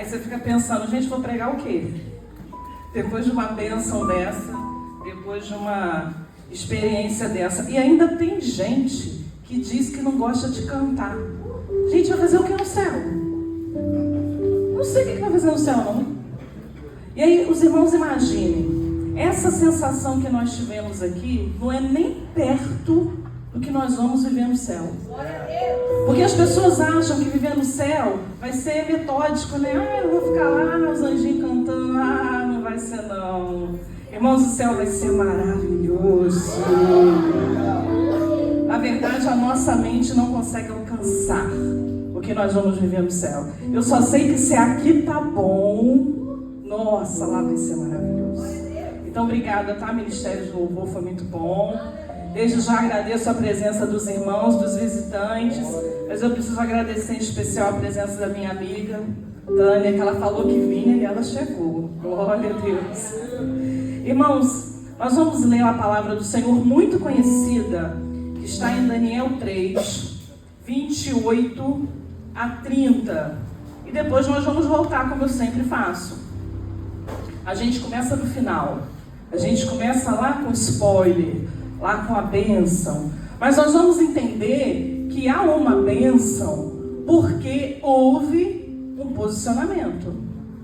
Aí você fica pensando, gente, vou pregar o quê? Depois de uma bênção dessa, depois de uma experiência dessa. E ainda tem gente que diz que não gosta de cantar. Gente, vai fazer o que no céu? Não sei o que vai fazer no céu, não. E aí, os irmãos, imaginem, essa sensação que nós tivemos aqui não é nem perto do que nós vamos viver no céu. Porque as pessoas acham que viver no céu vai ser metódico, né? Ah, eu vou ficar lá, os anjinhos cantando. Ah, não vai ser não. Irmãos, o céu vai ser maravilhoso. Na verdade, a nossa mente não consegue alcançar o que nós vamos viver no céu. Eu só sei que se aqui tá bom, nossa, lá vai ser maravilhoso. Então, obrigada, tá? Ministério de Louvor foi muito bom. Desde já agradeço a presença dos irmãos, dos visitantes, mas eu preciso agradecer em especial a presença da minha amiga, Tânia, que ela falou que vinha e ela chegou. Glória a Deus. Irmãos, nós vamos ler a palavra do Senhor muito conhecida, que está em Daniel 3, 28 a 30. E depois nós vamos voltar, como eu sempre faço. A gente começa no final. A gente começa lá com spoiler, lá com a bênção. Mas nós vamos entender que há uma bênção porque houve um posicionamento.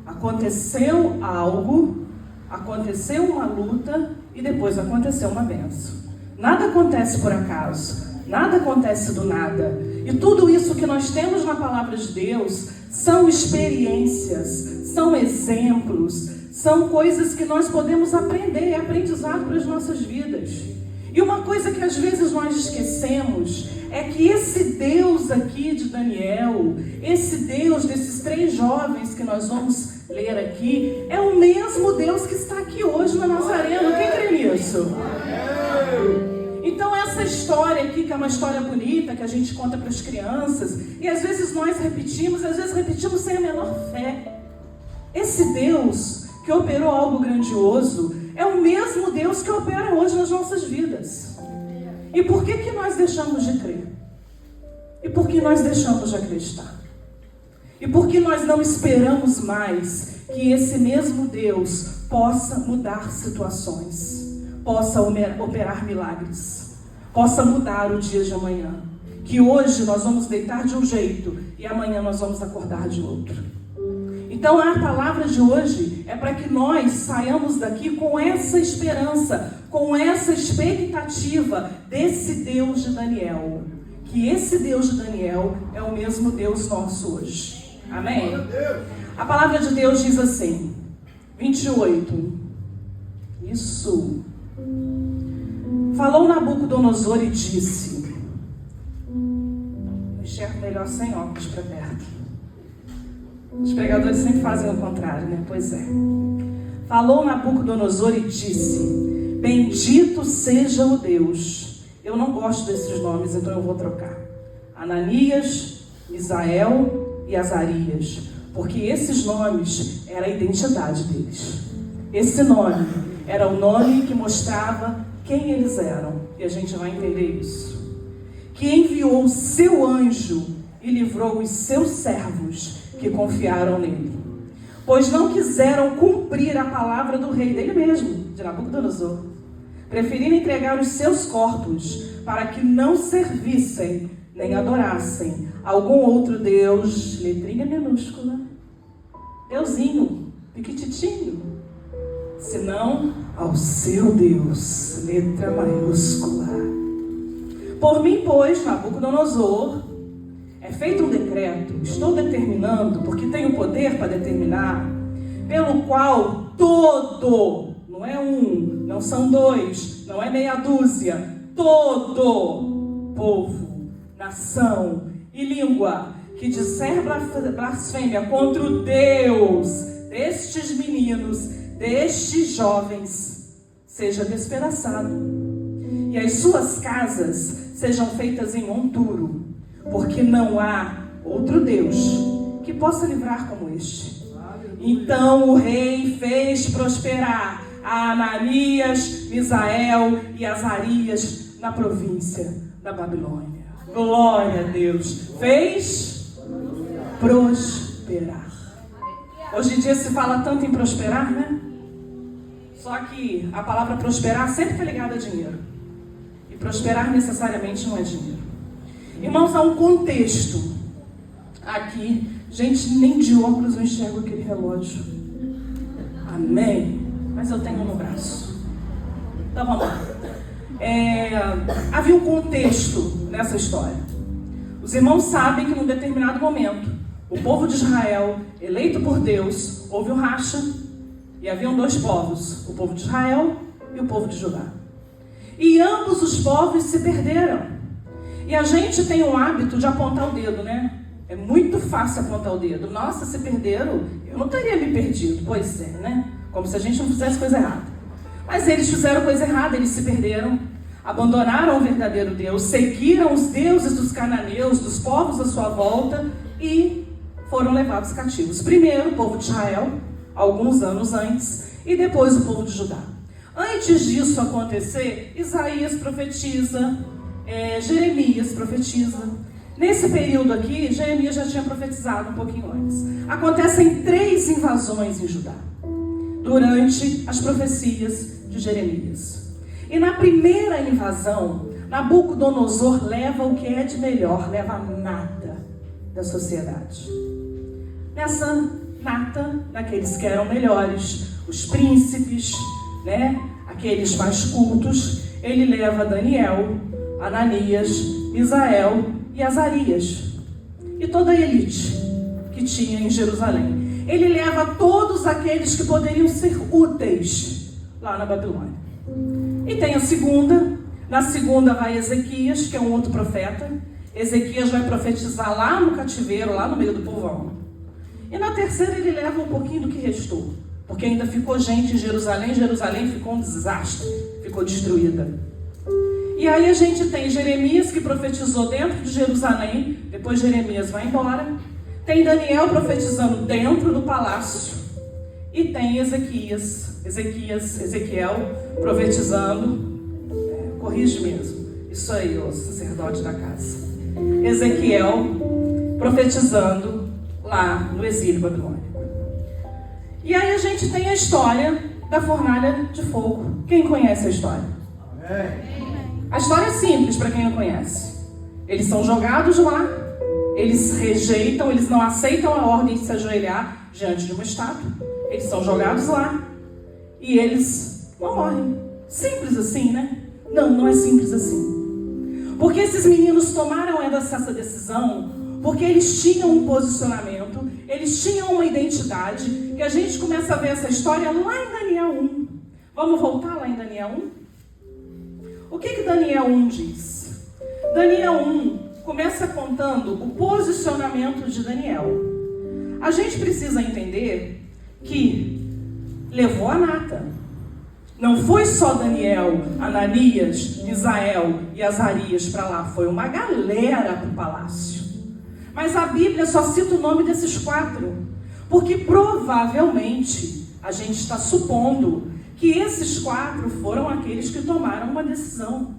Aconteceu algo, aconteceu uma luta e depois aconteceu uma bênção. Nada acontece por acaso, nada acontece do nada. E tudo isso que nós temos na palavra de Deus são experiências, são exemplos, são coisas que nós podemos aprender, é aprendizado para as nossas vidas. E uma coisa que às vezes nós esquecemos é que esse Deus aqui de Daniel, esse Deus desses 3 jovens que nós vamos ler aqui, é o mesmo Deus que está aqui hoje na Nazareno. Quem crê nisso? Então essa história aqui, que é uma história bonita, que a gente conta para as crianças, e às vezes nós repetimos, às vezes repetimos sem a menor fé. Esse Deus que operou algo grandioso é o mesmo Deus que opera hoje nas nossas vidas. E por que nós deixamos de crer? E por que nós deixamos de acreditar? E por que nós não esperamos mais que esse mesmo Deus possa mudar situações, possa operar milagres, possa mudar o dia de amanhã? Que hoje nós vamos deitar de um jeito e amanhã nós vamos acordar de outro. Então a palavra de hoje é para que nós saiamos daqui com essa esperança, com essa expectativa desse Deus de Daniel. Que esse Deus de Daniel é o mesmo Deus nosso hoje. Amém? A palavra de Deus diz assim, 28. Isso. Falou Nabucodonosor e disse... Eu enxergo melhor sem óculos para perto. Os pregadores sempre fazem o contrário, né? Pois é. Falou Nabucodonosor e disse: bendito seja o Deus. Eu não gosto desses nomes, então eu vou trocar. Ananias, Misael e Azarias. Porque esses nomes eram a identidade deles. Esse nome era o nome que mostrava quem eles eram. E a gente vai entender isso. Que enviou o seu anjo e livrou os seus servos que confiaram nele, pois não quiseram cumprir a palavra do rei dele mesmo, de Nabucodonosor. Preferiram entregar os seus corpos para que não servissem nem adorassem algum outro Deus, letrinha minúscula, Deusinho, piquititinho, senão ao seu Deus, letra maiúscula. Por mim, pois, Nabucodonosor, é feito um decreto, estou determinando, porque tenho poder para determinar, pelo qual todo, não é um, não são 2, não é meia dúzia, todo povo, nação e língua que disser blasfêmia contra o Deus destes meninos, destes jovens, seja despedaçado, e as suas casas sejam feitas em monturo, porque não há outro Deus que possa livrar como este. Então o rei fez prosperar a Ananias, Misael e Azarias na província da Babilônia. Glória a Deus. Fez prosperar. Hoje em dia se fala tanto em prosperar, né? Só que a palavra prosperar sempre está ligada a dinheiro. E prosperar necessariamente não é dinheiro. Irmãos, há um contexto aqui. Gente, nem de óculos eu enxergo aquele relógio. Amém? Mas eu tenho no braço. Então vamos lá. Havia um contexto nessa história. Os irmãos sabem que num determinado momento, o povo de Israel, eleito por Deus, houve um racha e haviam dois povos, o povo de Israel e o povo de Judá. E ambos os povos se perderam. E a gente tem o hábito de apontar o dedo, né? É muito fácil apontar o dedo. Nossa, se perderam, eu não teria me perdido. Pois é, né? Como se a gente não fizesse coisa errada. Mas eles fizeram coisa errada, eles se perderam. Abandonaram o verdadeiro Deus, seguiram os deuses dos cananeus, dos povos à sua volta e foram levados cativos. Primeiro o povo de Israel, alguns anos antes, e depois o povo de Judá. Antes disso acontecer, Isaías profetiza, Jeremias profetiza. Nesse período aqui, Jeremias já tinha profetizado um pouquinho antes. Acontecem 3 invasões em Judá, durante as profecias de Jeremias. E na primeira invasão, Nabucodonosor leva o que é de melhor, leva a nata da sociedade. Nessa nata, daqueles que eram melhores, os príncipes, né, aqueles mais cultos, ele leva Daniel, Ananias, Misael e Azarias. E toda a elite que tinha em Jerusalém. Ele leva todos aqueles que poderiam ser úteis lá na Babilônia. E tem a segunda. Na segunda vai Ezequias, que é um outro profeta. Ezequias vai profetizar lá no cativeiro, lá no meio do povão. E na terceira ele leva um pouquinho do que restou, porque ainda ficou gente em Jerusalém. Jerusalém ficou um desastre, ficou destruída. E aí a gente tem Jeremias, que profetizou dentro de Jerusalém. Depois Jeremias vai embora. Tem Daniel profetizando dentro do palácio. E tem Ezequiel profetizando. Corrige mesmo. Isso aí, o sacerdote da casa. Ezequiel profetizando lá no exílio babilônico. E aí a gente tem a história da fornalha de fogo. Quem conhece a história? A história é simples para quem não conhece. Eles são jogados lá, eles rejeitam, eles não aceitam a ordem de se ajoelhar diante de uma estátua. Eles são jogados lá e eles não morrem. Simples assim, né? Não, não é simples assim. Porque esses meninos tomaram essa decisão porque eles tinham um posicionamento, eles tinham uma identidade, que a gente começa a ver essa história lá em Daniel 1. Vamos voltar lá em Daniel 1? O que Daniel 1 diz? Daniel 1 começa contando o posicionamento de Daniel. A gente precisa entender que levou a nata. Não foi só Daniel, Ananias, Misael e Azarias para lá. Foi uma galera para o palácio. Mas a Bíblia só cita o nome desses 4. Porque provavelmente a gente está supondo que esses 4 foram aqueles que tomaram uma decisão.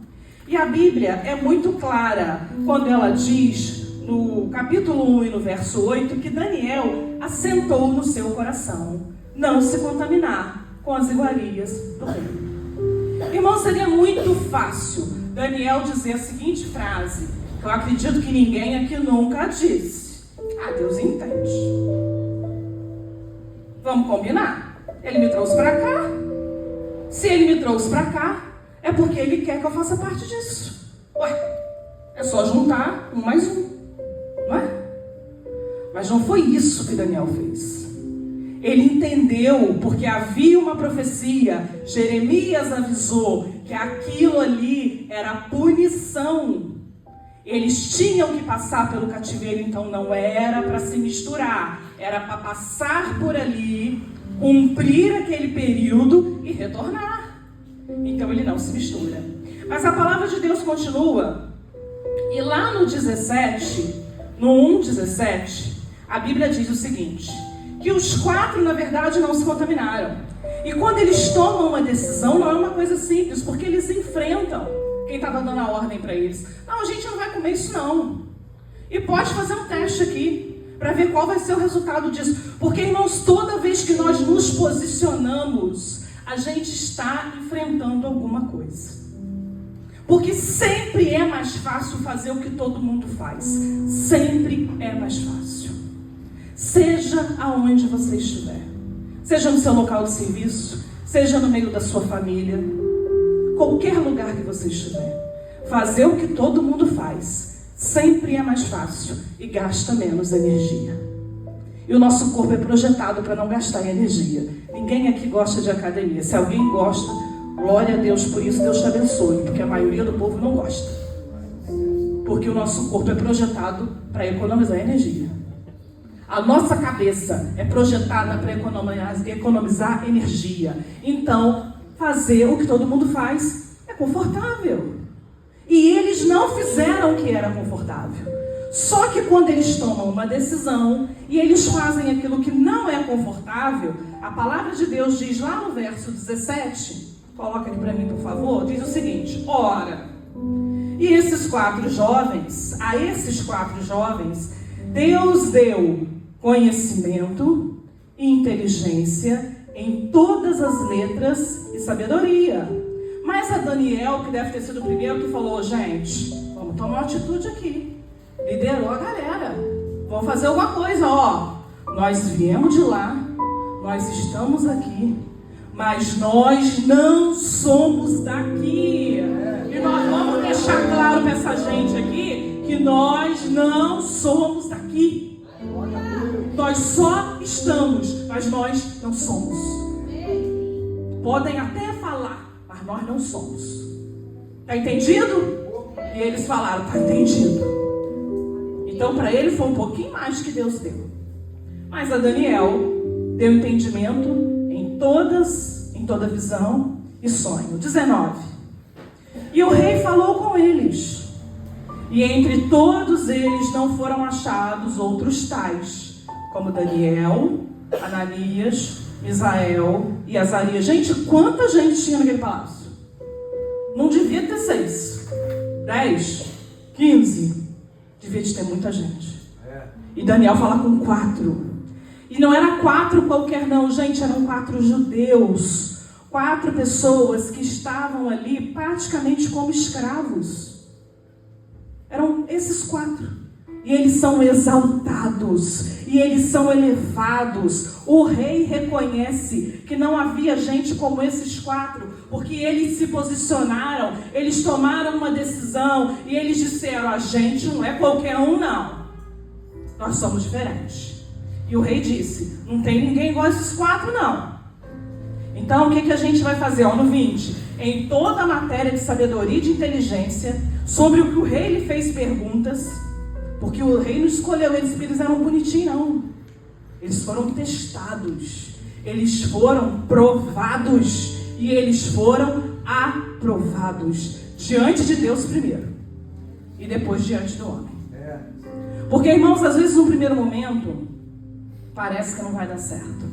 E a Bíblia é muito clara quando ela diz, no capítulo 1 e no verso 8, que Daniel assentou no seu coração não se contaminar com as iguarias do rei. Irmão, seria muito fácil Daniel dizer a seguinte frase, que eu acredito que ninguém aqui nunca disse. Ah, Deus entende. Vamos combinar? Ele me trouxe para cá. Se ele me trouxe para cá, é porque ele quer que eu faça parte disso. Ué, é só juntar 1 mais 1, não é? Mas não foi isso que Daniel fez. Ele entendeu, porque havia uma profecia, Jeremias avisou que aquilo ali era punição. Eles tinham que passar pelo cativeiro, então não era para se misturar, era para passar por ali, cumprir aquele período e retornar. Então ele não se mistura. Mas a palavra de Deus continua, e lá no 17, no 1:17, a Bíblia diz o seguinte, que os 4 na verdade não se contaminaram. E quando eles tomam uma decisão, não é uma coisa simples, porque eles enfrentam quem estava dando a ordem para eles. Não, a gente não vai comer isso não. E pode fazer um teste aqui, para ver qual vai ser o resultado disso. Porque, irmãos, toda a gente está enfrentando alguma coisa. Porque sempre é mais fácil fazer o que todo mundo faz. Sempre é mais fácil. Seja aonde você estiver. Seja no seu local de serviço, seja no meio da sua família, qualquer lugar que você estiver. Fazer o que todo mundo faz sempre é mais fácil e gasta menos energia. E o nosso corpo é projetado para não gastar energia. Ninguém aqui gosta de academia. Se alguém gosta, glória a Deus por isso, Deus te abençoe, porque a maioria do povo não gosta. Porque o nosso corpo é projetado para economizar energia. A nossa cabeça é projetada para economizar energia. Então, fazer o que todo mundo faz é confortável. E eles não fizeram o que era confortável. Só que quando eles tomam uma decisão e eles fazem aquilo que não é confortável, a palavra de Deus diz lá no verso 17, coloca aqui para mim por favor, diz o seguinte: ora, e a esses quatro jovens, Deus deu conhecimento e inteligência em todas as letras e sabedoria. Mas a Daniel, que deve ter sido o primeiro que falou, gente, vamos tomar uma atitude aqui. Liderou a galera. Vamos fazer alguma coisa, ó. Nós viemos de lá, nós estamos aqui, mas nós não somos daqui. E nós vamos deixar claro para essa gente aqui que nós não somos daqui. Nós só estamos, mas nós não somos. Podem até falar, mas nós não somos. Tá entendido? E eles falaram, tá entendido. Então, para ele foi um pouquinho mais que Deus deu. Mas a Daniel deu entendimento em toda visão e sonho. 19. E o rei falou com eles. E entre todos eles não foram achados outros tais, como Daniel, Ananias, Misael e Azarias. Gente, quanta gente tinha naquele palácio? Não devia ter 6, 10, 15. Devia de ter muita gente. E Daniel fala com 4. E não era 4 qualquer não, gente. Eram 4 judeus. 4 pessoas que estavam ali praticamente como escravos. Eram esses 4. E eles são exaltados. E eles são elevados. O rei reconhece que não havia gente como esses 4. Porque eles se posicionaram. Eles tomaram uma decisão. E eles disseram, a gente não é qualquer um não. Nós somos diferentes. E o rei disse, não tem ninguém igual a esses 4 não. Então o que a gente vai fazer? Ó, no 20. Em toda a matéria de sabedoria e de inteligência, sobre o que o rei lhe fez perguntas, porque o rei não escolheu eles porque eles eram bonitinhos, não. Eles foram testados. Eles foram provados. E eles foram aprovados. Diante de Deus primeiro. E depois diante do homem. Porque, irmãos, às vezes no primeiro momento, parece que não vai dar certo.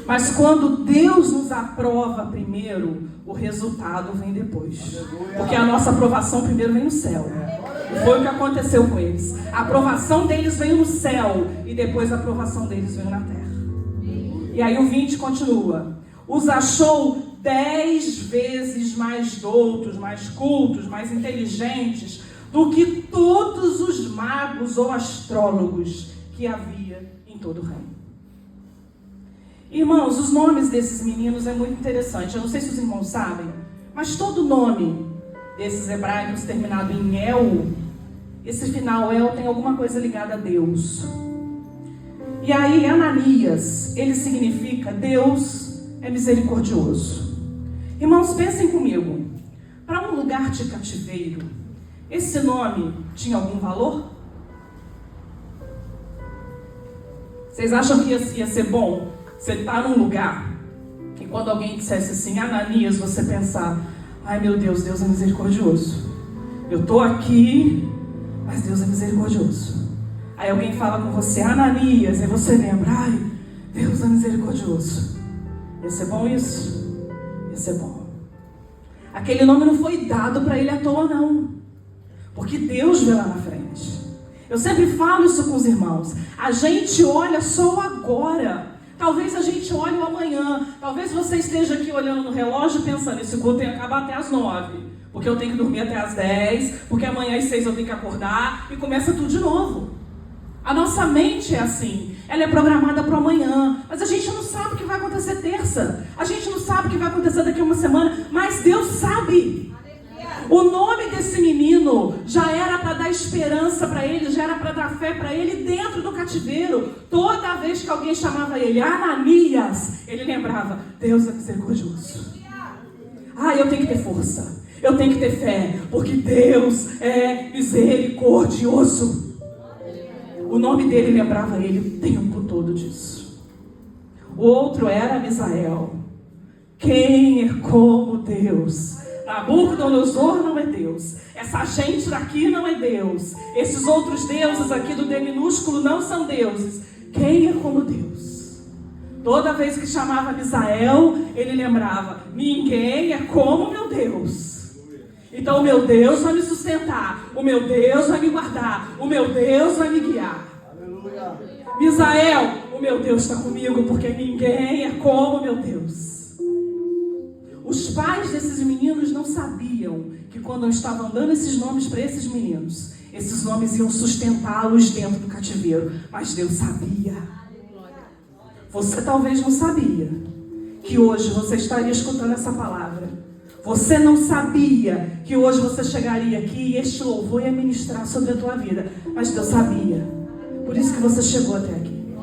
Mas quando Deus nos aprova primeiro, o resultado vem depois. Porque a nossa aprovação primeiro vem no céu. Foi o que aconteceu com eles. A aprovação deles veio no céu e depois a aprovação deles veio na terra. E aí o 20 continua. Os achou 10 vezes mais doutos, mais cultos, mais inteligentes do que todos os magos ou astrólogos que havia em todo o reino. Irmãos, os nomes desses meninos é muito interessante. Eu não sei se os irmãos sabem, mas todo nome desses hebraicos terminado em El, esse final El tem alguma coisa ligada a Deus. E aí Ananias, ele significa Deus é misericordioso. Irmãos, pensem comigo. Para um lugar de cativeiro, esse nome tinha algum valor? Vocês acham que ia ser bom? Você está num lugar e quando alguém dissesse assim, Ananias, você pensar, ai meu Deus, Deus é misericordioso. Eu estou aqui, mas Deus é misericordioso. Aí alguém fala com você, Ananias, e você lembra, ai, Deus é misericordioso. Ia ser bom isso? Ia ser bom. Aquele nome não foi dado para ele à toa não. Porque Deus vê lá na frente. Eu sempre falo isso com os irmãos. A gente olha só agora. Talvez a gente olhe o amanhã. Talvez você esteja aqui olhando no relógio pensando, esse culto tem que acabar até às 9. Porque eu tenho que dormir até às 10. Porque amanhã às 6 eu tenho que acordar. E começa tudo de novo. A nossa mente é assim. Ela é programada para o amanhã. Mas a gente não sabe o que vai acontecer terça. A gente não sabe o que vai acontecer daqui a uma semana. Mas Deus sabe. O nome desse menino já era para dar esperança para ele, já era para dar fé para ele dentro do cativeiro. Toda vez que alguém chamava ele Ananias, ele lembrava, Deus é misericordioso. Eu tenho que ter força, eu tenho que ter fé, porque Deus é misericordioso. O nome dele lembrava ele o tempo todo disso. O outro era Misael. Quem é como Deus? Nabucodonosor não é Deus. Essa gente daqui não é Deus. Esses outros deuses aqui do D minúsculo não são deuses. Quem é como Deus? Toda vez que chamava Misael, ele lembrava, ninguém é como meu Deus. Então o meu Deus vai me sustentar. O meu Deus vai me guardar. O meu Deus vai me guiar. Aleluia. Misael, o meu Deus está comigo, porque ninguém é como meu Deus. Os pais desses meninos não sabiam que quando eu estava dando esses nomes para esses meninos, esses nomes iam sustentá-los dentro do cativeiro. Mas Deus sabia. Você talvez não sabia que hoje você estaria escutando essa palavra. Você não sabia que hoje você chegaria aqui e este louvor ia ministrar sobre a tua vida. Mas Deus sabia. Por isso que você chegou até aqui.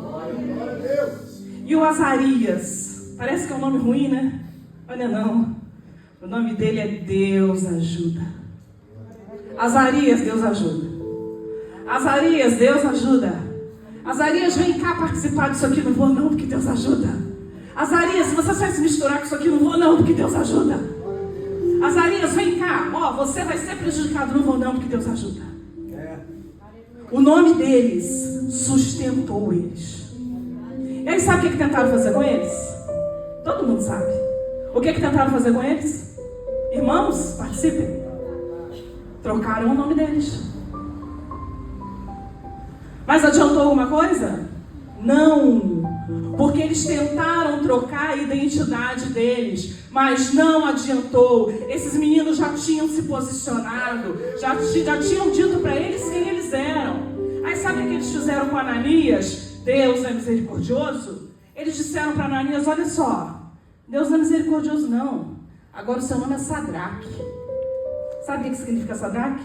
E o Azarias, parece que é um nome ruim, né? Olha não, o nome dele é Deus ajuda. Azarias, Deus ajuda. Azarias, Deus ajuda. Azarias, vem cá participar disso aqui. Não vou não, porque Deus ajuda. Azarias, se você vai se misturar com isso aqui, não vou não, porque Deus ajuda. Azarias, vem cá, você vai ser prejudicado. Não vou não, porque Deus ajuda. O nome deles sustentou eles. E aí sabe o que tentaram fazer com eles? Todo mundo sabe. O que tentaram fazer com eles? Irmãos, participem. Trocaram o nome deles. Mas adiantou alguma coisa? Não. Porque eles tentaram trocar a identidade deles, mas não adiantou. Esses meninos já tinham se posicionado, já tinham dito para eles quem eles eram. Aí sabe o que eles fizeram com Ananias? Deus é misericordioso? Eles disseram para Ananias, olha só, Deus não é misericordioso não. Agora o seu nome é Sadraque. Sabe o que significa Sadraque?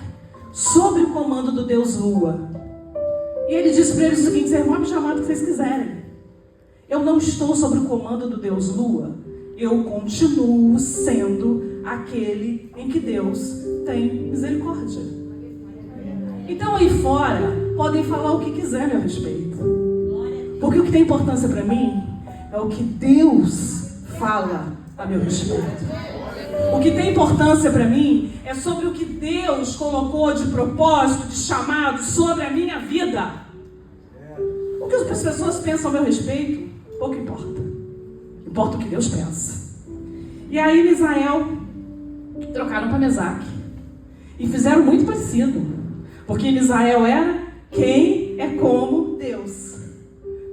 Sob o comando do Deus Lua. E ele disse para eles o seguinte, vocês vão me chamar do que vocês quiserem. Eu não estou sob o comando do Deus Lua. Eu continuo sendo aquele em que Deus tem misericórdia. Então aí fora, podem falar o que quiser a meu respeito. Porque o que tem importância para mim é o que Deus fala a meu respeito. O que tem importância para mim é sobre o que Deus colocou de propósito, de chamado sobre a minha vida. O que as pessoas pensam a meu respeito, pouco importa. Importa o que Deus pensa. E aí Misael trocaram para Mesaque. E fizeram muito parecido. Porque Misael era quem é como Deus.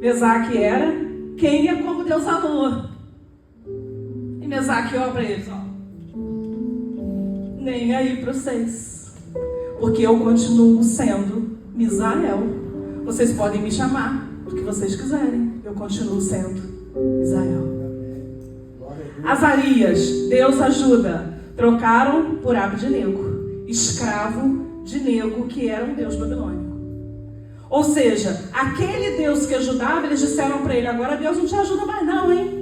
Mesaque era quem é como Deus amor. E Mesaque olha para eles, nem aí para vocês. Porque eu continuo sendo Misael. Vocês podem me chamar do que vocês quiserem. Eu continuo sendo Misael. Azarias, Deus ajuda. Trocaram por Abednego, escravo de Nego, que era um deus babilônico. Ou seja, aquele Deus que ajudava, eles disseram para ele, agora Deus não te ajuda mais não, hein?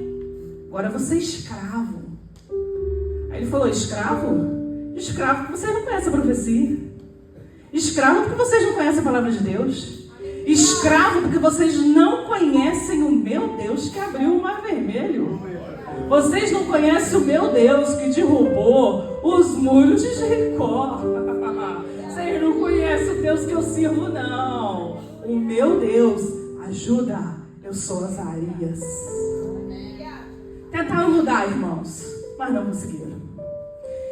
Agora você é escravo. Aí ele falou, escravo? Escravo porque vocês não conhecem a profecia. Escravo porque vocês não conhecem a palavra de Deus. Escravo porque vocês não conhecem o meu Deus que abriu o mar vermelho. Vocês não conhecem o meu Deus que derrubou os muros de Jericó. Vocês não conhecem o Deus que eu sirvo, não. O meu Deus ajuda. Eu sou Azarias. Tentaram mudar, irmãos, mas não conseguiram.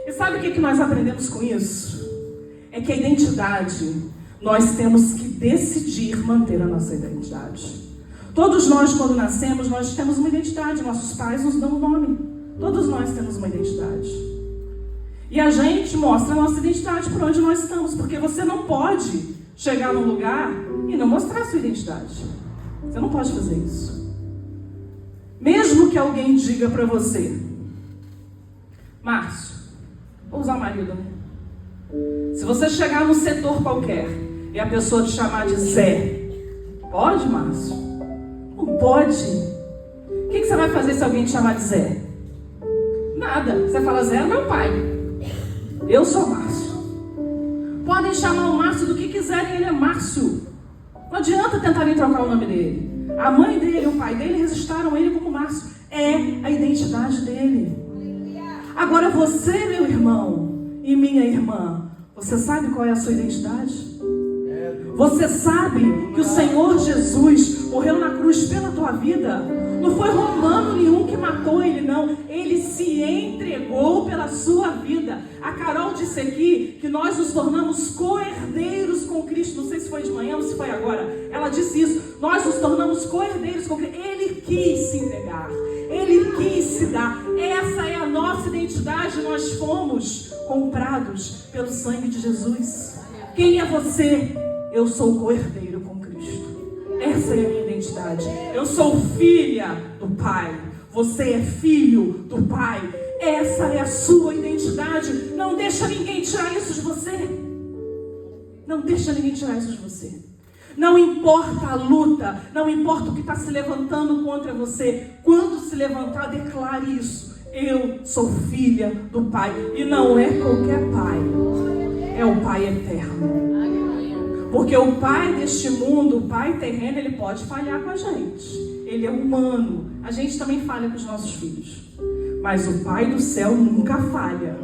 E sabe o que nós aprendemos com isso? É que a identidade, nós temos que decidir manter a nossa identidade. Todos nós, quando nascemos, nós temos uma identidade. Nossos pais nos dão um nome. Todos nós temos uma identidade. E a gente mostra a nossa identidade por onde nós estamos. Porque você não pode chegar num lugar e não mostrar a sua identidade. Você não pode fazer isso. Mesmo que alguém diga para você: Márcio, vou usar o marido, né? Se você chegar num setor qualquer e a pessoa te chamar de Zé, pode, Márcio? Não pode. O que você vai fazer se alguém te chamar de Zé? Nada. Você fala: Zé é meu pai. Eu sou Márcio. Podem chamar o Márcio do que quiserem, ele é Márcio. Não adianta tentarem trocar o nome dele. A mãe dele, o pai dele registraram ele como Márcio. É a identidade dele. Agora você, meu irmão e minha irmã, você sabe qual é a sua identidade? Você sabe que o Senhor Jesus morreu na cruz pela tua vida? Não foi romano nenhum que matou ele, não. Ele se entregou pela sua vida. A Carol disse aqui que nós nos tornamos co-herdeiros com Cristo. Não sei se foi de manhã ou se foi agora. Ela disse isso. Nós nos tornamos co-herdeiros com Cristo. Ele quis se entregar. Ele quis se dar. Essa é a nossa identidade. Nós fomos comprados pelo sangue de Jesus. Quem é você? Eu sou co-herdeiro com Cristo. Essa é a minha identidade. Eu sou filha do Pai. Você é filho do Pai. Essa é a sua identidade. Não deixa ninguém tirar isso de você. Não deixa ninguém tirar isso de você. Não importa a luta, não importa o que está se levantando contra você. Quando se levantar, declare isso. Eu sou filha do Pai. E não é qualquer Pai. É o Pai eterno. Porque o pai deste mundo, o pai terreno, ele pode falhar com a gente. Ele é humano. A gente também falha com os nossos filhos. Mas o pai do céu nunca falha.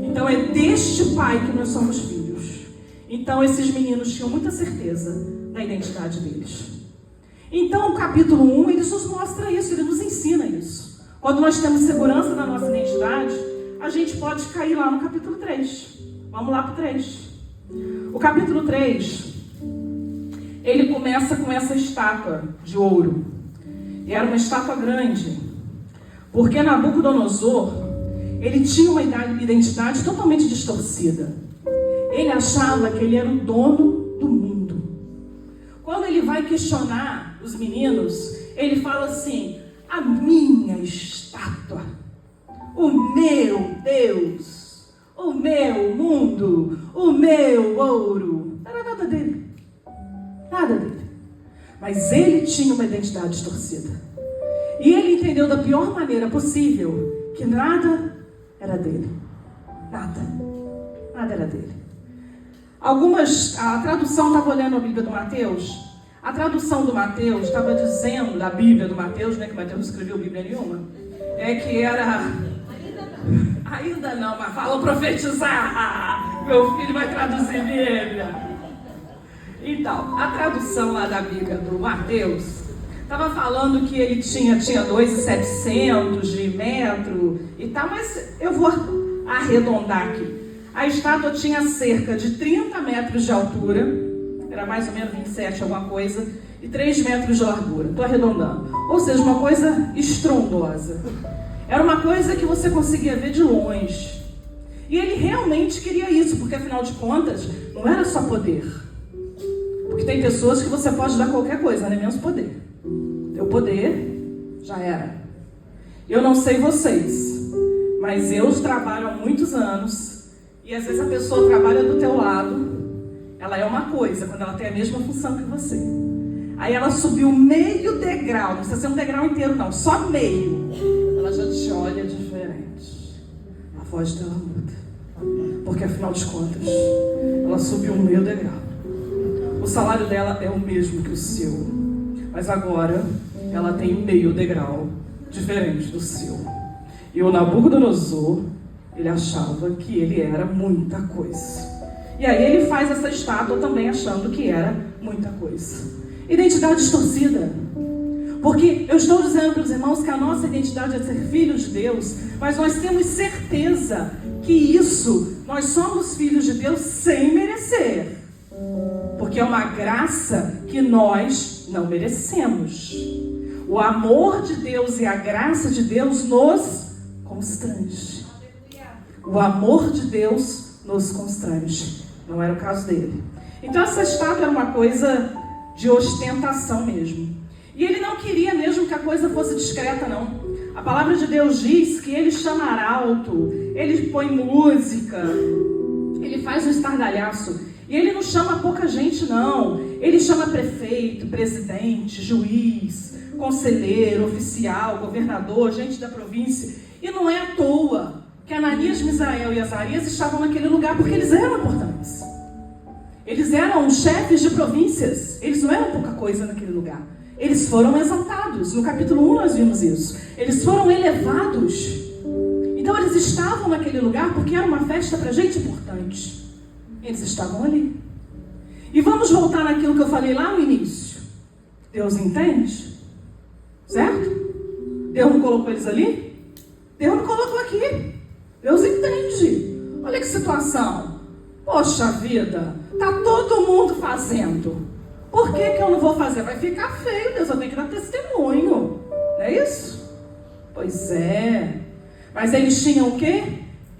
Então é deste pai que nós somos filhos. Então esses meninos tinham muita certeza da identidade deles. Então o capítulo 1, ele nos mostra isso, ele nos ensina isso. Quando nós temos segurança da nossa identidade, a gente pode cair lá no capítulo 3. Vamos lá para o 3. O capítulo 3... ele começa com essa estátua de ouro. E era uma estátua grande. Porque Nabucodonosor, ele tinha uma identidade totalmente distorcida. Ele achava que ele era o dono do mundo. Quando ele vai questionar os meninos, ele fala assim: a minha estátua, o meu Deus, o meu mundo, o meu ouro. Não era nada dele. Nada dele. Mas ele tinha uma identidade distorcida. E ele entendeu da pior maneira possível que nada era dele. Nada. Nada era dele. A tradução, estava olhando a Bíblia do Mateus. A tradução do Mateus estava dizendo, da Bíblia do Mateus, né, que Mateus não escreveu Bíblia nenhuma, é que era... Ainda não, mas fala profetizar. Meu filho vai traduzir Bíblia. Então, a tradução lá da Bíblia do Mateus estava falando que ele tinha 2,700 de metro e tal, mas eu vou arredondar aqui. A estátua tinha cerca de 30 metros de altura, era mais ou menos 27 alguma coisa, e 3 metros de largura. Estou arredondando. Ou seja, uma coisa estrondosa. Era uma coisa que você conseguia ver de longe. E ele realmente queria isso, porque afinal de contas, não era só poder. Porque tem pessoas que você pode dar qualquer coisa, nem menos poder. Teu poder já era. Eu não sei vocês, mas eu trabalho há muitos anos e às vezes a pessoa trabalha do teu lado, ela é uma coisa, quando ela tem a mesma função que você. Aí ela subiu meio degrau, não precisa ser um degrau inteiro não, só meio. Ela já te olha diferente. A voz dela muda. Porque afinal de contas, ela subiu meio degrau. O salário dela é o mesmo que o seu, mas agora ela tem meio degrau diferente do seu. E o Nabucodonosor, ele achava que ele era muita coisa. E aí ele faz essa estátua também achando que era muita coisa. Identidade distorcida. Porque eu estou dizendo para os irmãos que a nossa identidade é ser filhos de Deus, mas nós temos certeza que isso, nós somos filhos de Deus sem merecer. Porque é uma graça que nós não merecemos. O amor de Deus e a graça de Deus nos constrange. O amor de Deus nos constrange. Não era o caso dele. Então essa estátua era uma coisa de ostentação mesmo. E ele não queria mesmo que a coisa fosse discreta, não. A palavra de Deus diz que ele chama alto, ele põe música, ele faz um estardalhaço. E ele não chama pouca gente, não. Ele chama prefeito, presidente, juiz, conselheiro, oficial, governador, gente da província. E não é à toa que Ananias, Misael e Azarias estavam naquele lugar, porque eles eram importantes. Eles eram chefes de províncias. Eles não eram pouca coisa naquele lugar. Eles foram exaltados. No capítulo 1 nós vimos isso. Eles foram elevados. Então eles estavam naquele lugar porque era uma festa para gente importante. Eles estavam ali. E vamos voltar naquilo que eu falei lá no início. Deus entende? Certo? Deus não colocou eles ali? Deus não colocou aqui. Deus entende. Olha que situação. Poxa vida, tá todo mundo fazendo. Por que eu não vou fazer? Vai ficar feio, Deus, eu tenho que dar testemunho. Não é isso? Pois é. Mas eles tinham o quê?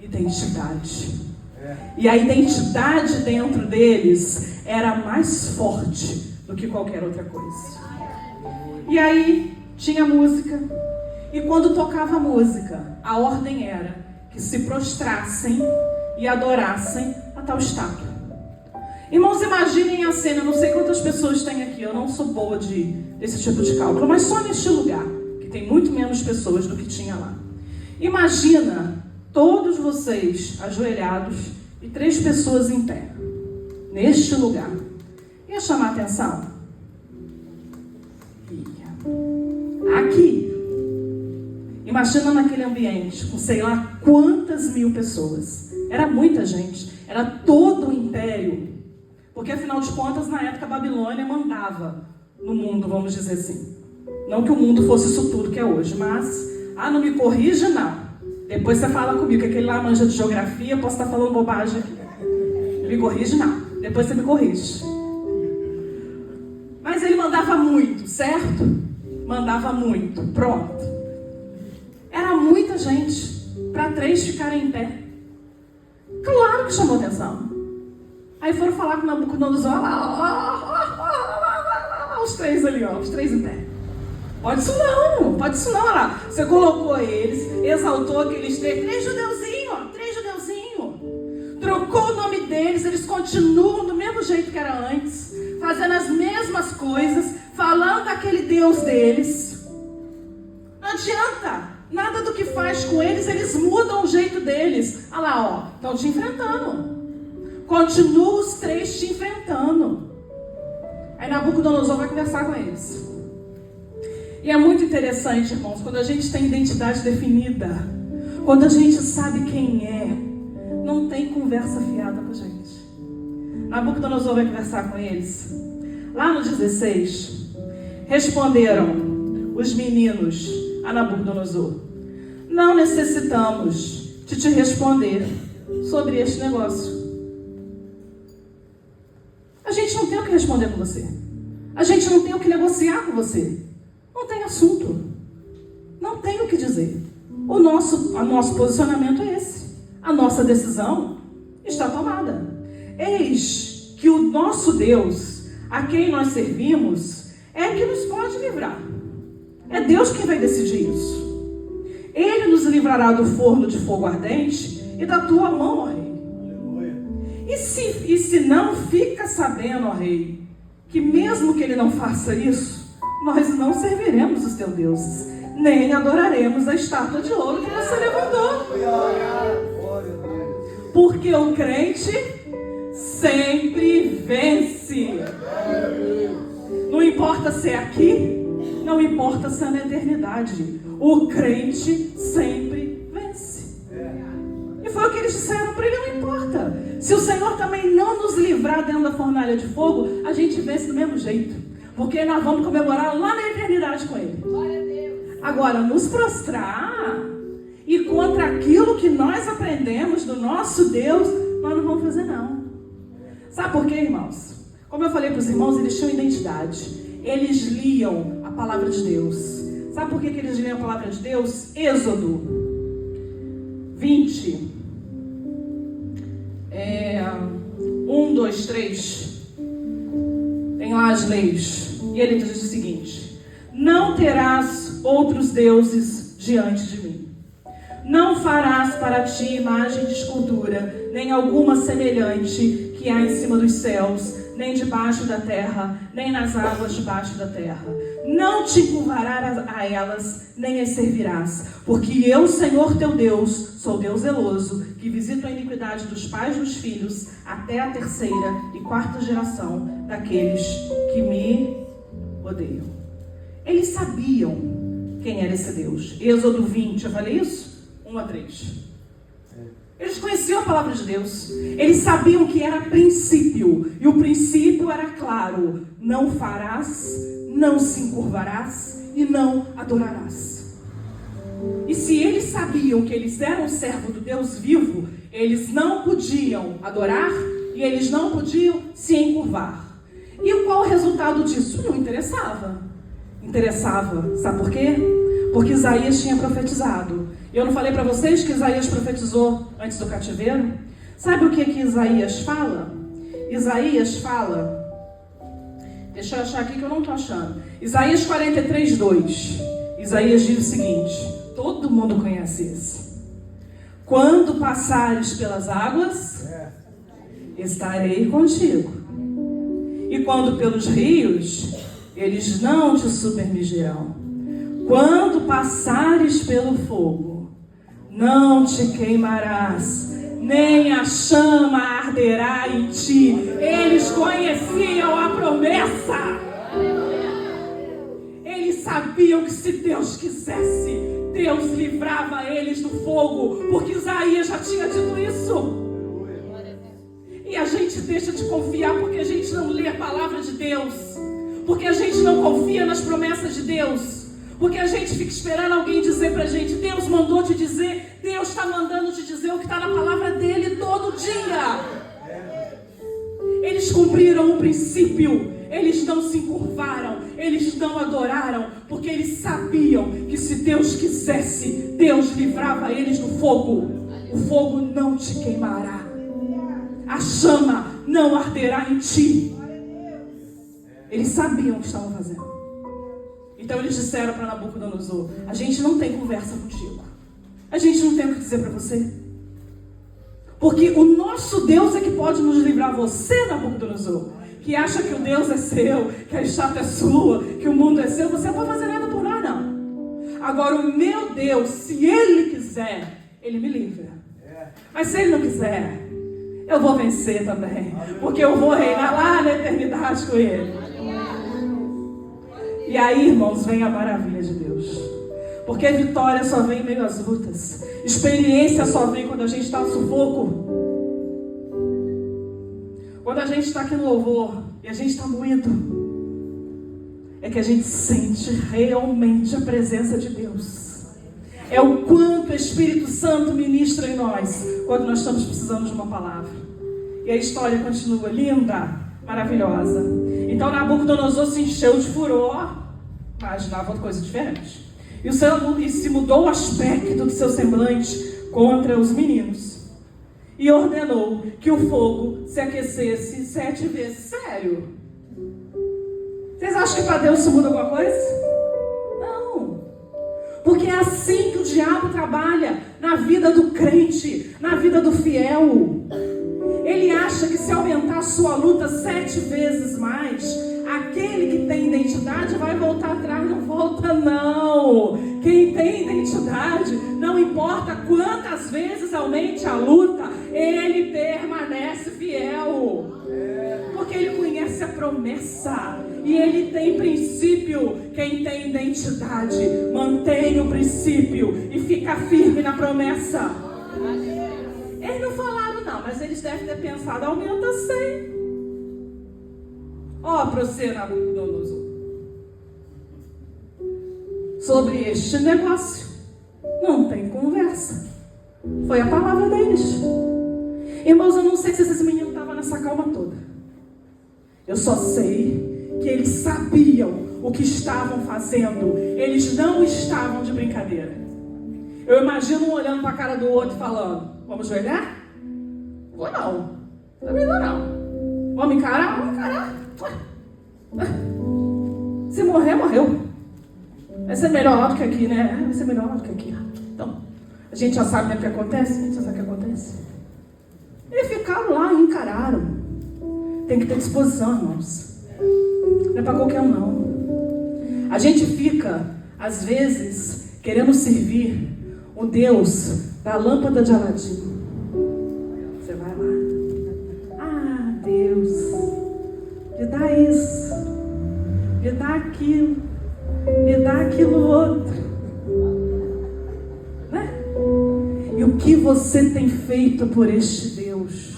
Identidade. E a identidade dentro deles era mais forte do que qualquer outra coisa. E aí tinha música. E quando tocava música, a ordem era que se prostrassem e adorassem a tal estátua. Irmãos, imaginem a cena. Eu não sei quantas pessoas tem aqui. Eu não sou boa desse tipo de cálculo. Mas só neste lugar, que tem muito menos pessoas do que tinha lá. Imagina todos vocês ajoelhados e 3 pessoas em pé. Neste lugar. Ia chamar a atenção? Ia. Aqui. Imagina naquele ambiente, com sei lá quantas mil pessoas. Era muita gente. Era todo o império. Porque, afinal de contas, na época, a Babilônia mandava no mundo, vamos dizer assim. Não que o mundo fosse isso tudo que é hoje, mas... não me corrija, não. Depois você fala comigo, que aquele lá manja de geografia, posso estar falando bobagem aqui. Não me corrige, não. Depois você me corrige. Mas ele mandava muito, certo? Mandava muito. Pronto. Era muita gente para 3 ficarem em pé. Claro que chamou atenção. Aí foram falar com Nabucodonosor, lá, os 3 ali, ó, os 3 em pé. Pode isso não, olha lá. Você colocou eles, exaltou aqueles 3 judeuzinhos, 3 judeuzinhos. Trocou o nome deles, eles continuam do mesmo jeito que era antes, fazendo as mesmas coisas, falando daquele Deus deles. Não adianta, nada do que faz com eles, eles mudam o jeito deles. Olha lá, ó, estão te enfrentando. Continua os 3 te enfrentando. Aí Nabucodonosor vai conversar com eles. E é muito interessante, irmãos, quando a gente tem identidade definida, quando a gente sabe quem é, não tem conversa fiada com a gente. Nabucodonosor vai conversar com eles. Lá no 16, responderam os meninos a Nabucodonosor: não necessitamos de te responder sobre este negócio. A gente não tem o que responder com você. A gente não tem o que negociar com você. Não tem assunto. Não tem o que dizer. O nosso posicionamento é esse. A nossa decisão está tomada. Eis que o nosso Deus, a quem nós servimos, é que nos pode livrar. É Deus quem vai decidir isso. Ele nos livrará do forno de fogo ardente e da tua mão, ó rei. E se não, fica sabendo, ó rei, que mesmo que ele não faça isso, nós não serviremos os teus deuses, nem adoraremos a estátua de ouro que você levantou. Porque o crente sempre vence. Não importa se é aqui, não importa se é na eternidade. O crente sempre vence. E foi o que eles disseram para ele: não importa. Se o Senhor também não nos livrar dentro da fornalha de fogo, a gente vence do mesmo jeito. Porque nós vamos comemorar lá na eternidade com Ele. Glória a Deus. Agora, nos prostrar e contra aquilo que nós aprendemos do nosso Deus, nós não vamos fazer não. Sabe por quê, irmãos? Como eu falei para os irmãos, eles tinham identidade. eles liam a palavra de Deus. Sabe por que eles liam a palavra de Deus? Êxodo 20. 1, 2, 3. Tem lá as leis. E ele diz o seguinte: não terás outros deuses diante de mim. Não farás para ti imagem de escultura, nem alguma semelhante que há em cima dos céus, nem debaixo da terra, nem nas águas debaixo da terra. Não te encurvarás a elas, nem as servirás. Porque eu, Senhor teu Deus, sou Deus zeloso, que visito a iniquidade dos pais dos filhos, até a 3ª e 4ª geração daqueles que me odeiam. Eles sabiam quem era esse Deus. Êxodo 20, eu falei isso? 1 a 3. Eles conheciam a palavra de Deus. Eles sabiam que era princípio. E o princípio era claro: não farás, não se encurvarás e não adorarás. E se eles sabiam que eles eram servo do Deus vivo, eles não podiam adorar e eles não podiam se encurvar. E qual o resultado disso? Não interessava. Interessava. Sabe por quê? Porque Isaías tinha profetizado. Eu não falei para vocês que Isaías profetizou antes do cativeiro? Sabe o que Isaías fala? Isaías fala... Deixa eu achar aqui que eu não estou achando. Isaías 43, 2. Isaías diz o seguinte, todo mundo conhece esse: quando passares pelas águas, estarei contigo. E quando pelos rios, eles não te submergirão. Quando passares pelo fogo, não te queimarás, nem a chama arderá em ti. Eles conheciam a promessa. Eles sabiam que se Deus quisesse, Deus livrava eles do fogo, porque Isaías já tinha dito isso. E a gente deixa de confiar porque a gente não lê a palavra de Deus, porque a gente não confia nas promessas de Deus. Porque a gente fica esperando alguém dizer pra gente: Deus mandou te dizer, Deus está mandando te dizer o que está na palavra dele todo dia. Eles cumpriram o princípio, eles não se encurvaram, eles não adoraram, porque eles sabiam que se Deus quisesse, Deus livrava eles do fogo. O fogo não te queimará, a chama não arderá em ti. Eles sabiam o que estavam fazendo. Então eles disseram para Nabucodonosor: a gente não tem conversa contigo. A gente não tem o que dizer para você. Porque o nosso Deus é que pode nos livrar. Você, Nabucodonosor, que acha que o Deus é seu, que a estátua é sua, que o mundo é seu, você não vai fazer nada por nós, não. Agora o meu Deus, se Ele quiser, Ele me livra. Mas se Ele não quiser, eu vou vencer também. Porque eu vou reinar lá na eternidade com Ele. E aí, irmãos, vem a maravilha de Deus. Porque a vitória só vem em meio às lutas. Experiência só vem quando a gente está no sufoco. Quando a gente está aqui no louvor e a gente está moído, é que a gente sente realmente a presença de Deus. É o quanto o Espírito Santo ministra em nós quando nós estamos precisando de uma palavra. E a história continua linda, maravilhosa. Então Nabucodonosor se encheu de furor. Imaginava outra coisa diferente. E se mudou o aspecto do seu semblante contra os meninos. E ordenou que o fogo se aquecesse 7 vezes. Sério? Vocês acham que para Deus isso muda alguma coisa? Não. Porque é assim que o diabo trabalha na vida do crente, na vida do fiel. Ele acha que se aumentar a sua luta 7 vezes mais, aquele que tem identidade vai voltar atrás. Não volta, não. Quem tem identidade, não importa quantas vezes aumente a luta, ele permanece fiel. Porque ele conhece a promessa e ele tem princípio. Quem tem identidade mantém o princípio e fica firme na promessa. Eles não falaram não, mas eles devem ter pensado: aumenta 100. Ó, para você, Nabucodonosor, sobre este negócio não tem conversa. Foi a palavra deles. Irmãos, eu não sei se esse menino estava nessa calma toda. Eu só sei porque eles sabiam o que estavam fazendo. Eles não estavam de brincadeira. Eu imagino um olhando para a cara do outro e falando: vamos joelhar? Vou não. Também vou não. Vamos encarar? Vamos encarar. Se morrer, morreu. Vai ser melhor lá do que aqui, né? Vai ser melhor lá do que aqui. Então, a gente já sabe, né, o que acontece? A gente já sabe o que acontece. E ficaram lá e encararam. Tem que ter disposição, irmãos. Não é para qualquer um, não. A gente fica, às vezes, querendo servir o Deus da lâmpada de Aladim. Você vai lá. Ah, Deus, me dá isso, me dá aquilo, me dá aquilo outro. Né? E o que você tem feito por este Deus?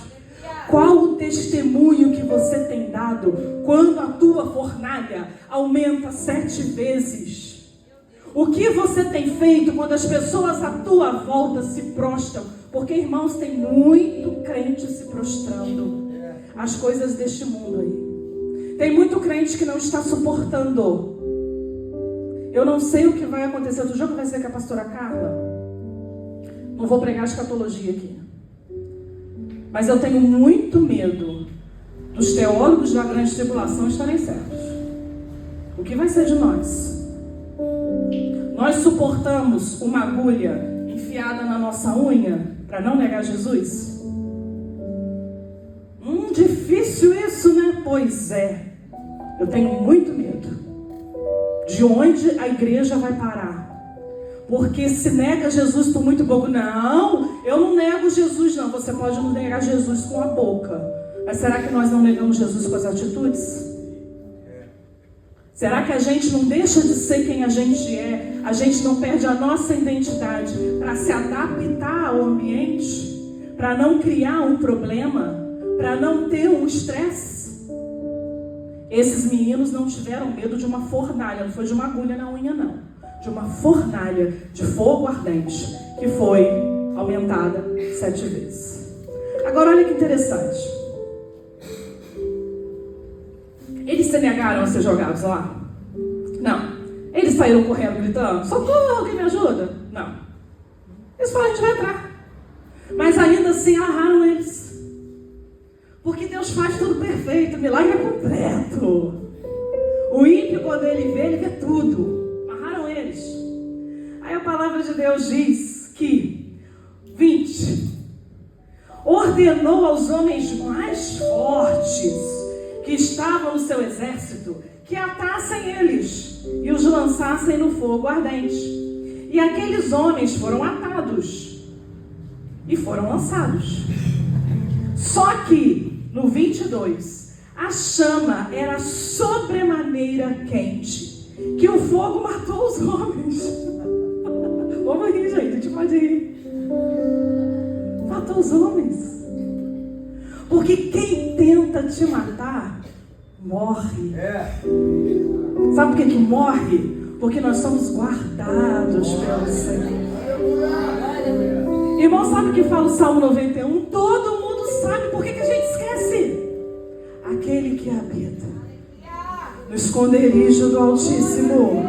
Qual o testemunho que você tem dado quando a tua fornalha aumenta 7 vezes? O que você tem feito quando as pessoas à tua volta se prostram? Porque, irmãos, tem muito crente se prostrando às coisas deste mundo aí. Tem muito crente que não está suportando. Eu não sei o que vai acontecer. Outro jogo vai ser com a pastora Carla. Não vou pregar escatologia aqui. Mas eu tenho muito medo dos teólogos da grande tribulação estarem certos. O que vai ser de nós? Nós suportamos uma agulha enfiada na nossa unha para não negar Jesus? Difícil isso, né? Pois é. Eu tenho muito medo de onde a igreja vai parar. Porque se nega Jesus por muito pouco, não, eu não nego Jesus não. Você pode não negar Jesus com a boca, mas será que nós não negamos Jesus com as atitudes? Será que a gente não deixa de ser quem a gente é? A gente não perde a nossa identidade para se adaptar ao ambiente? Para não criar um problema? Para não ter um estresse? Esses meninos não tiveram medo de uma fornalha, não foi de uma agulha na unha não. De uma fornalha de fogo ardente que foi aumentada 7 vezes. Agora olha que interessante. Eles se negaram a ser jogados lá? Não. Eles saíram correndo gritando: socorro, alguém me ajuda? Não. Eles falaram: a gente vai entrar. Mas ainda assim amarraram eles. Porque Deus faz tudo perfeito, o milagre é completo. O ímpio, quando ele vê tudo. Aí a palavra de Deus diz que 20 ordenou aos homens mais fortes que estavam no seu exército que atassem eles e os lançassem no fogo ardente. E aqueles homens foram atados e foram lançados. Só que no 22 a chama era sobremaneira quente, que o fogo matou os homens. Vamos rir, gente, a gente pode rir. Matou os homens. Porque quem tenta te matar, morre. Sabe por que morre? Porque nós somos guardados pelo Senhor. Irmão, sabe o que fala o Salmo 91? Todo mundo sabe. Por que a gente esquece? Aquele que habita no esconderijo do Altíssimo,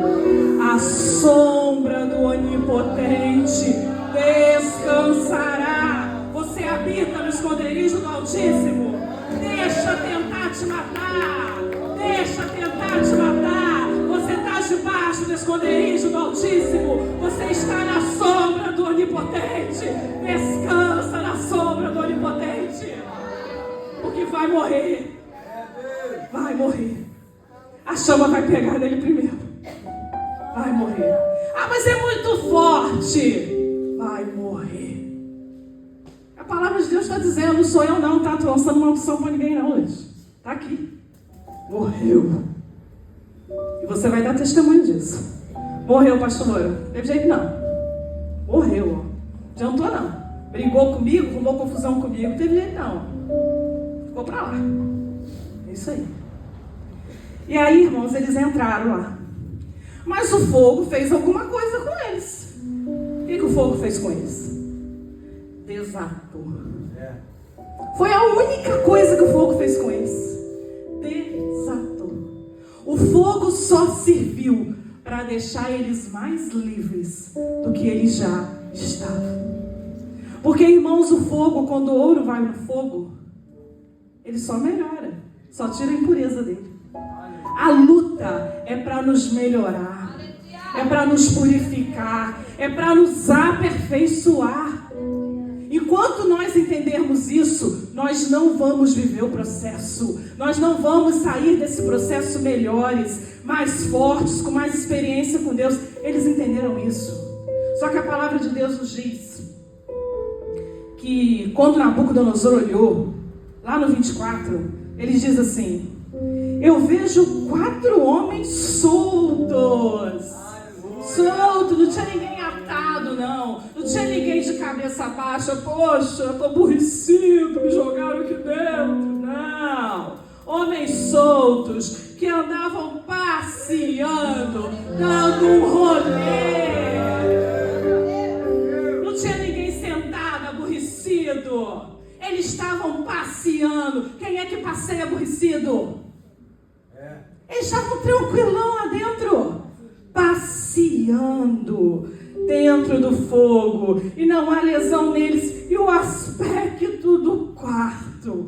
a sombra do Onipotente descansará. Você habita no esconderijo do Altíssimo? Deixa tentar te matar. Deixa tentar te matar. Você está debaixo do esconderijo do Altíssimo. Você está na sombra do Onipotente. Descansa na sombra do Onipotente. Porque vai morrer. Vai morrer. A chama vai pegar nele primeiro. Vai morrer. Ah, mas é muito forte. Vai morrer. A palavra de Deus está dizendo, não sou eu não, tá lançando maldição para ninguém não hoje. Está aqui. Morreu. E você vai dar testemunho disso. Morreu, pastor. Teve jeito não. Morreu. Adiantou não. Brigou comigo, arrumou confusão comigo. Teve jeito não. Ficou para lá. É isso aí. E aí, irmãos, eles entraram lá. Mas o fogo fez alguma coisa com eles. O que o fogo fez com eles? Desatou. Foi a única coisa que o fogo fez com eles. Desatou. O fogo só serviu para deixar eles mais livres do que eles já estavam. Porque, irmãos, o fogo, quando o ouro vai no fogo, ele só melhora, só tira a impureza dele. A luta é para nos melhorar, é para nos purificar, é para nos aperfeiçoar. Enquanto nós entendermos isso, nós não vamos viver o processo, nós não vamos sair desse processo melhores, mais fortes, com mais experiência com Deus. Eles entenderam isso. Só que a palavra de Deus nos diz que quando Nabucodonosor olhou, lá no 24, ele diz assim: eu vejo 4 homens soltos, não tinha ninguém atado, não tinha ninguém de cabeça baixa, poxa, eu tô aborrecido, me jogaram aqui dentro, não, homens soltos, que andavam passeando, dando um rolê, não tinha ninguém sentado, aborrecido, eles estavam passeando. Quem é que passeia aborrecido? Eles estavam tranquilão lá dentro, passeando dentro do fogo, e não há lesão neles, e o aspecto do quarto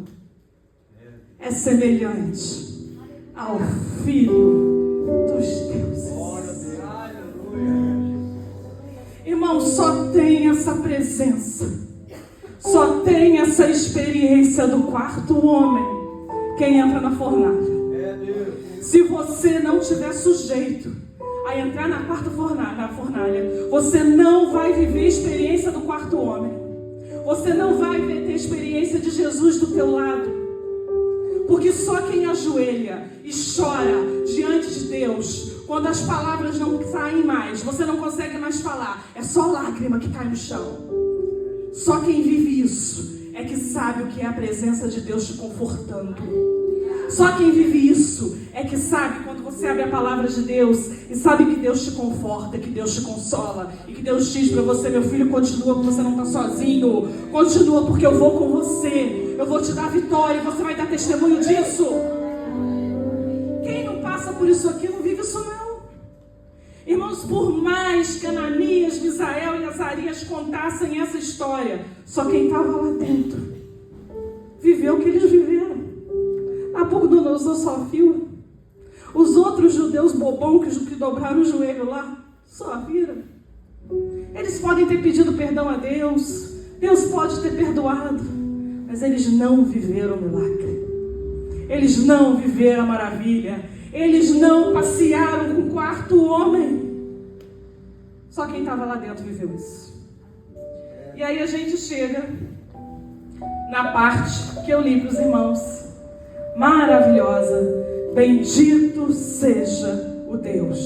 é semelhante ao Filho dos deuses. Irmão, só tem essa presença, só tem essa experiência do quarto homem quem entra na fornalha. Se você não tiver sujeito a entrar na quarta fornalha, você não vai viver a experiência do quarto homem. Você não vai ter a experiência de Jesus do teu lado. Porque só quem ajoelha e chora diante de Deus, quando as palavras não saem mais, você não consegue mais falar, é só lágrima que cai no chão. Só quem vive isso é que sabe o que é a presença de Deus te confortando. Só quem vive isso é que sabe quando você abre a palavra de Deus e sabe que Deus te conforta, que Deus te consola e que Deus diz para você: meu filho, continua, porque você não está sozinho, continua, porque eu vou com você, eu vou te dar vitória e você vai dar testemunho disso. Quem não passa por isso aqui não vive isso não. Irmãos, por mais que Ananias, Misael e Azarias contassem essa história, só quem estava lá dentro viveu o que eles viveram. Nabucodonosor só viu. Os outros judeus bobão que dobraram o joelho lá só viram. Eles podem ter pedido perdão a Deus, Deus pode ter perdoado, mas eles não viveram o milagre, eles não viveram a maravilha, eles não passearam com o quarto homem. Só quem estava lá dentro viveu isso. E aí a gente chega na parte que eu li para os irmãos, maravilhosa: bendito seja o Deus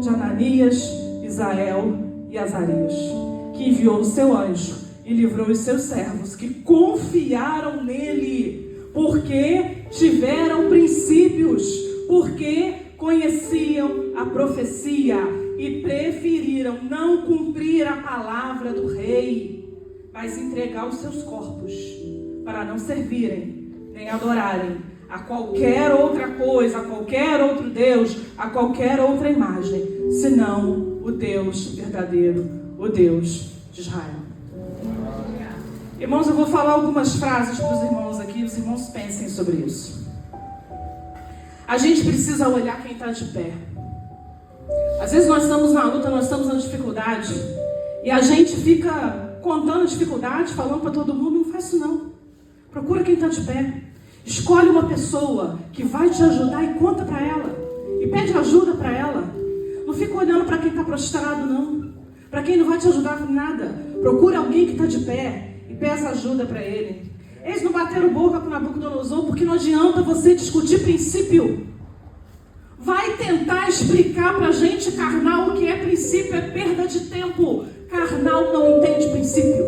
de Ananias, Misael e Azarias, que enviou o seu anjo e livrou os seus servos que confiaram nele, porque tiveram princípios, porque conheciam a profecia e preferiram não cumprir a palavra do rei, mas entregar os seus corpos para não servirem nem adorarem a qualquer outra coisa, a qualquer outro Deus, a qualquer outra imagem, senão o Deus verdadeiro, o Deus de Israel. Irmãos, eu vou falar algumas frases para os irmãos aqui, os irmãos pensem sobre isso. A gente precisa olhar quem está de pé. Às vezes nós estamos na luta, nós estamos na dificuldade, e a gente fica contando a dificuldade, falando para todo mundo. Não faz isso não. Procura quem está de pé. Escolhe uma pessoa que vai te ajudar e conta para ela. E pede ajuda para ela. Não fica olhando para quem está prostrado, não. Para quem não vai te ajudar com nada. Procura alguém que está de pé e peça ajuda para ele. Eles não bateram boca com Nabucodonosor porque não adianta você discutir princípio. Vai tentar explicar para a gente carnal o que é princípio, é perda de tempo. Carnal não entende princípio.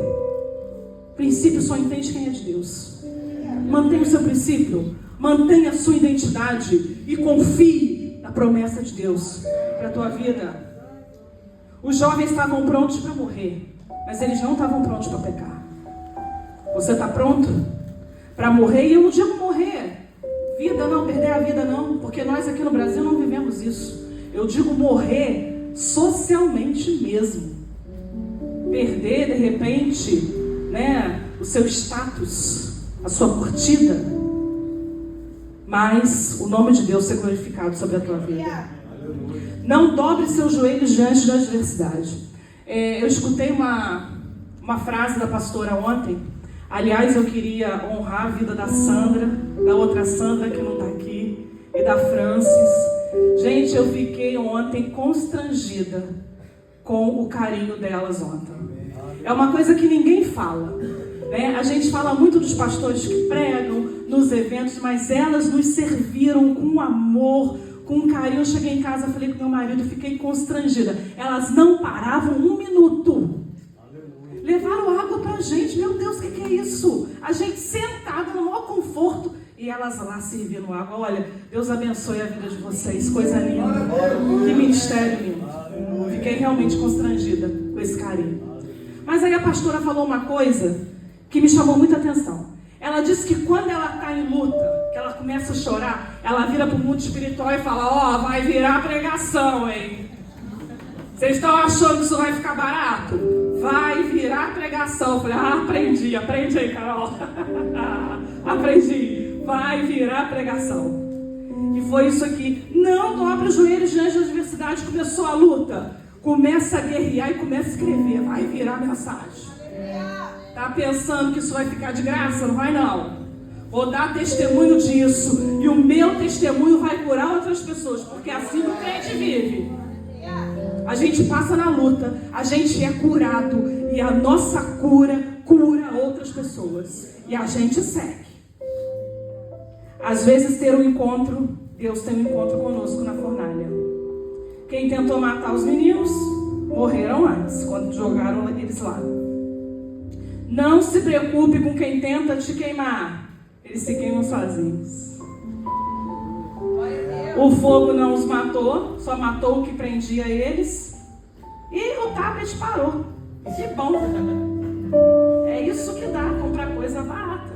Princípio só entende quem é de Deus. Mantenha o seu princípio, mantenha a sua identidade e confie na promessa de Deus para a tua vida. Os jovens estavam prontos para morrer, mas eles não estavam prontos para pecar. Você está pronto para morrer? E eu não digo morrer Vida não, perder a vida não, porque nós aqui no Brasil não vivemos isso. Eu digo morrer socialmente mesmo. Perder, de repente, né, o seu status, a sua curtida, mas o nome de Deus ser glorificado sobre a tua vida. Não dobre seus joelhos diante da adversidade. Eu escutei uma frase da pastora ontem. Aliás, eu queria honrar a vida da Sandra, da outra Sandra que não está aqui, e da Francis. Gente, eu fiquei ontem constrangida com o carinho delas ontem. É uma coisa que ninguém fala, né? A gente fala muito dos pastores que pregam nos eventos, mas elas nos serviram com amor, com carinho. Eu cheguei em casa, falei com meu marido, fiquei constrangida. Elas não paravam um minuto. Levaram água pra gente. Meu Deus, o que é isso? A gente sentada no maior conforto e elas lá servindo água. Olha, Deus abençoe a vida de vocês. Coisa linda. Que ministério lindo. Fiquei realmente constrangida com esse carinho. Mas aí a pastora falou uma coisa que me chamou muita atenção. Ela disse que quando ela está em luta, que ela começa a chorar, ela vira para o mundo espiritual e fala: ó, vai virar pregação, hein? Vocês estão achando que isso vai ficar barato? Vai virar pregação. Eu falei: aprendi aí, Carol. Aprendi. Vai virar pregação. E foi isso aqui. Não dobre os joelhos diante da adversidade. Começou a luta. Começa a guerrear e começa a escrever. Vai virar mensagem. Tá pensando que isso vai ficar de graça? Não vai não. Vou dar testemunho disso. E o meu testemunho vai curar outras pessoas. Porque é assim que o crente vive. A gente passa na luta. A gente é curado. E a nossa cura outras pessoas. E a gente segue. Às vezes ter um encontro, Deus tem um encontro conosco na fornalha. Quem tentou matar os meninos, morreram antes, quando jogaram eles lá. Não se preocupe com quem tenta te queimar. Eles se queimam sozinhos. O fogo não os matou, só matou o que prendia eles. E o tablet parou. Que bom. É isso que dá, comprar coisa barata.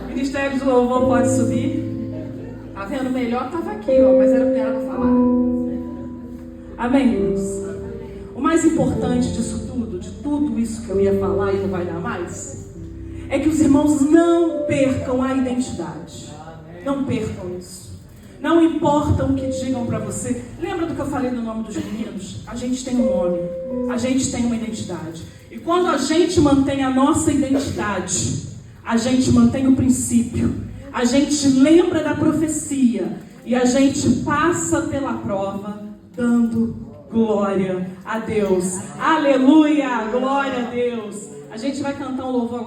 Ministério do Louvor pode subir. Tá vendo? O melhor estava aqui, ó, mas era para falar. Amém, irmãos? O mais importante disso tudo, de tudo isso que eu ia falar e não vai dar mais, é que os irmãos não percam a identidade. Não percam isso. Não importa o que digam para você. Lembra do que eu falei no nome dos meninos? A gente tem um nome. A gente tem uma identidade. E quando a gente mantém a nossa identidade, a gente mantém o princípio. A gente lembra da profecia. E a gente passa pela prova dando glória a Deus. Aleluia! Glória a Deus! A gente vai cantar um louvor agora.